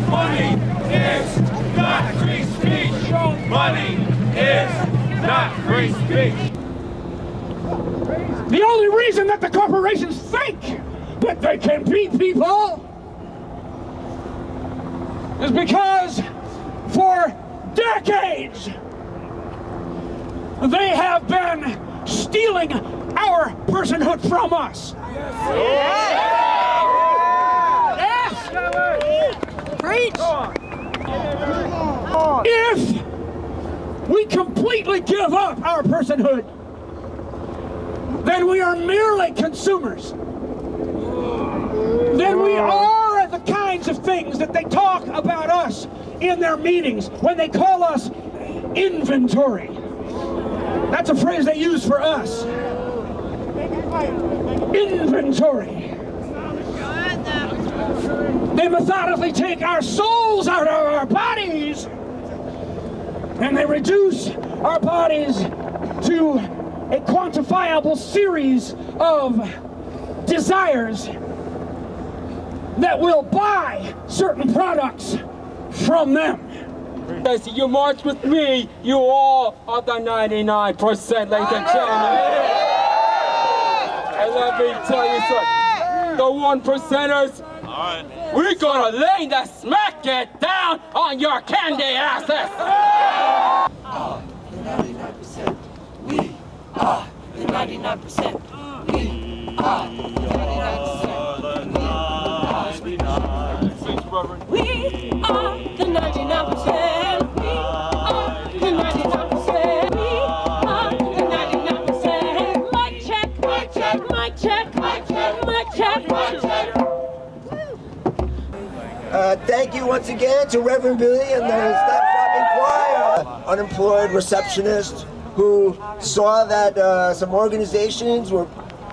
Money is not free speech. Money is not free speech. The only reason that the corporations think that they can beat people is because for decades they have been stealing our personhood from us. Yes. Preach. If we completely give up our personhood, then we are merely consumers. Then we are the kinds of things that they talk about us in their meetings when they call us inventory. That's a phrase they use for us. Inventory. They methodically take our souls out of our bodies and they reduce our bodies to a quantifiable series of desires that will buy certain products from them. Yes, you march with me, you all are the 99%, ladies and gentlemen. And let me tell you something, the 1%ers, we're gonna lay the smack it down on your candy asses. The 99%. We are the 99%. We are the 99%. We are the 99%. We are the 99%. We are the 99%. Mic check, mic check, mic check, mic check, mic check, mic check. Thank you once again to Reverend Billy and the Stop Shopping Choir, unemployed receptionist who saw that some organizations were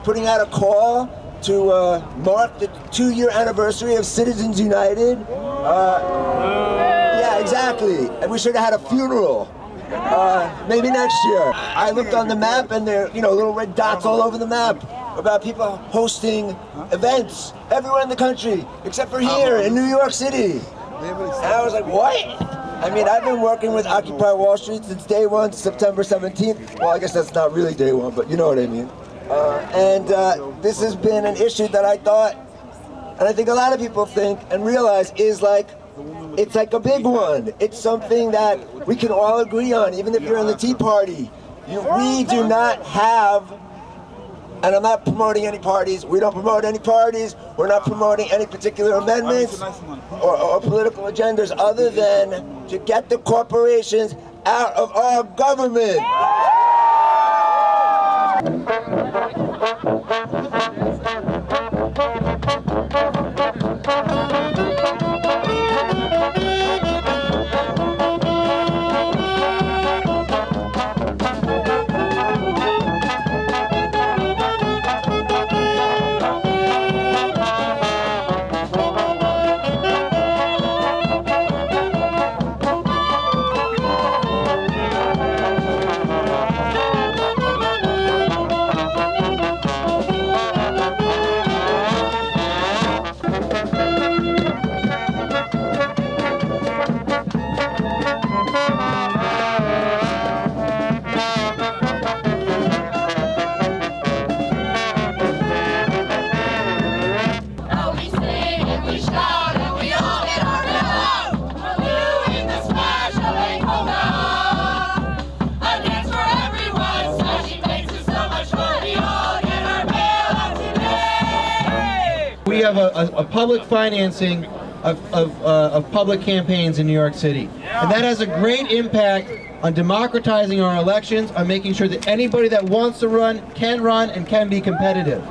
putting out a call to mark the 2-year anniversary of Citizens United. Yeah, exactly. And we should have had a funeral. Maybe next year. I looked on the map and there, you know, little red dots all over the map about people hosting events everywhere in the country, except for here in New York City. And I was like, what? I mean, I've been working with Occupy Wall Street since day one, September 17th. Well, I guess that's not really day one, but you know what I mean. This has been an issue that I thought, and I think a lot of people think and realize is like, it's like a big one. It's something that we can all agree on, even if you're in the Tea Party. We do not have, and I'm not promoting any parties, we don't promote any parties, we're not promoting any particular amendments or political agendas other than to get the corporations out of our government. We have a public financing of public campaigns in New York City. And that has a great impact on democratizing our elections, on making sure that anybody that wants to run and can be competitive.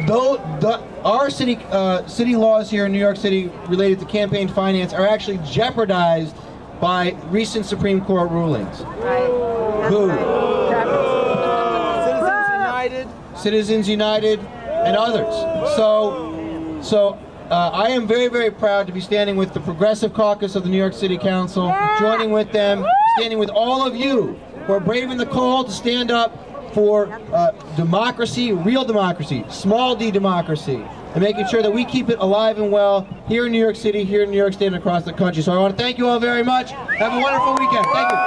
Though our city laws here in New York City related to campaign finance are actually jeopardized by recent Supreme Court rulings. Who? Citizens United and others. So I am very, very proud to be standing with the Progressive Caucus of the New York City Council, joining with them, standing with all of you who are braving the call to stand up for democracy, real democracy, small d democracy, and making sure that we keep it alive and well here in New York City, here in New York State, and across the country. So I want to thank you all very much. Have a wonderful weekend. Thank you.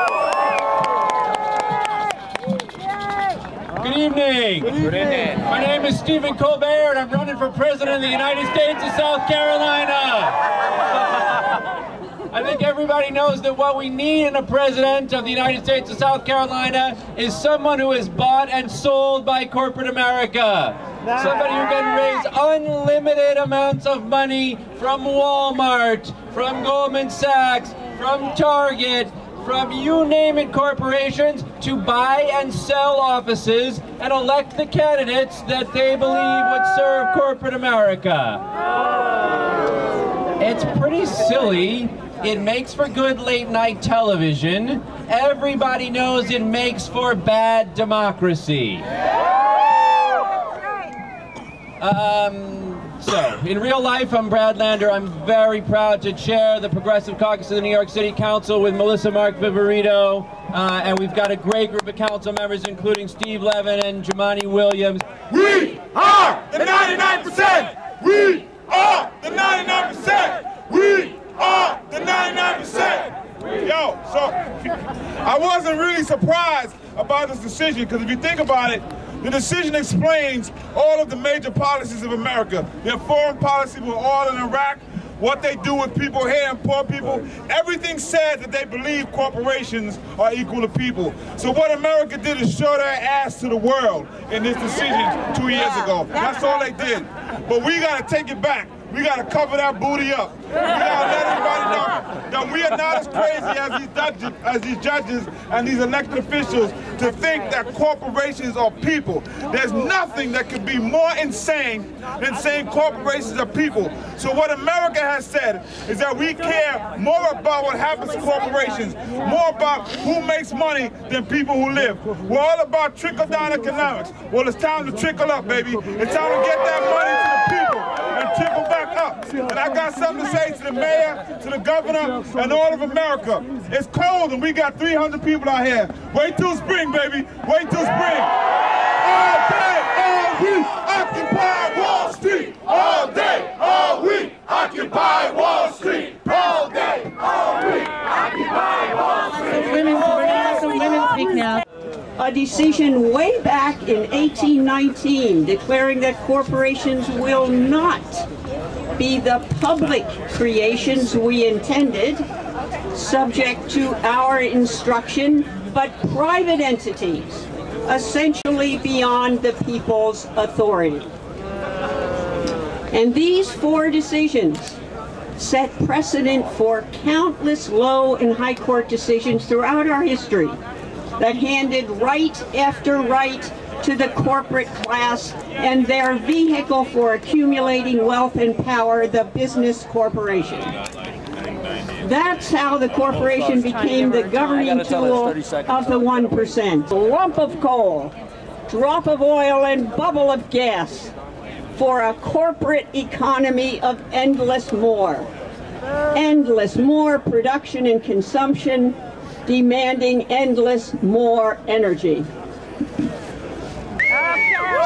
Good evening. Good evening. My name is Stephen Colbert, and I'm running for President of the United States of South Carolina. I think everybody knows that what we need in a president of the United States of South Carolina is someone who is bought and sold by corporate America. Somebody who can raise unlimited amounts of money from Walmart, from Goldman Sachs, from Target, from you name it corporations, to buy and sell offices and elect the candidates that they believe would serve corporate America. It's pretty silly. It makes for good late night television. Everybody knows it makes for bad democracy. So, in real life, I'm Brad Lander. I'm very proud to chair the Progressive Caucus of the New York City Council with Melissa Mark Viverito, and we've got a great group of council members, including Steve Levin and Jumaane Williams. We are the 99%! We are the 99%! We are the 99%! Yo, so I wasn't really surprised about this decision, because if you think about it, the decision explains all of the major policies of America. Their foreign policy with oil in Iraq, what they do with people here and poor people. Everything says that they believe corporations are equal to people. So what America did is show their ass to the world in this decision 2 years ago. That's all they did. But we got to take it back. We got to cover that booty up. We got to let everybody know that we are not as crazy as these judges and these elected officials to think that corporations are people. There's nothing that could be more insane than saying corporations are people. So what America has said is that we care more about what happens to corporations, more about who makes money than people who live. We're all about trickle-down economics. Well, it's time to trickle up, baby. It's time to get that money to the people and trickle back up. And I got something to say to the mayor, to the governor, and all of America. It's cold and we got 300 people out here. Wait till spring, baby. Wait till spring. All day, all week, occupy Wall Street. All day, all week, occupy Wall Street. All day, all week, occupy Wall Street. We're going to have some women speak now. A decision way back in 1819 declaring that corporations will not be the public creations we intended, subject to our instruction, but private entities, essentially beyond the people's authority. And these 4 decisions set precedent for countless low and high court decisions throughout our history that handed right after right to the corporate class and their vehicle for accumulating wealth and power, the business corporation. That's how the corporation became the governing tool of the 1%. A lump of coal, drop of oil, and bubble of gas for a corporate economy of endless more. Endless more production and consumption, demanding endless more energy.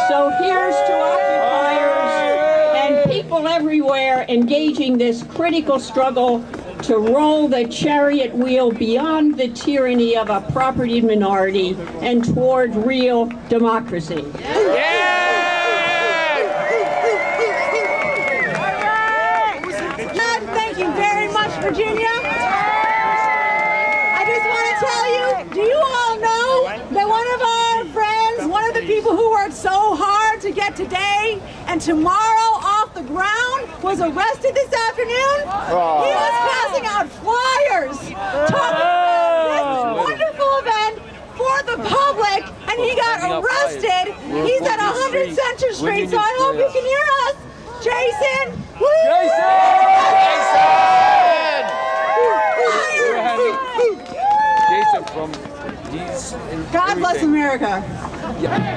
So here's to occupiers and people everywhere engaging this critical struggle to roll the chariot wheel beyond the tyranny of a property minority and toward real democracy. Thank you very much, Virginia. I just want to tell you, do you all know that one of our friends, one of the people who worked so hard to get today and tomorrow off the ground was arrested this afternoon? He was passing out flyers talking about this wonderful event for the public, and he got arrested. He's at 100 Central Street, so I hope you can hear us. Jason! Woo! Jason from these. God bless America. Yeah.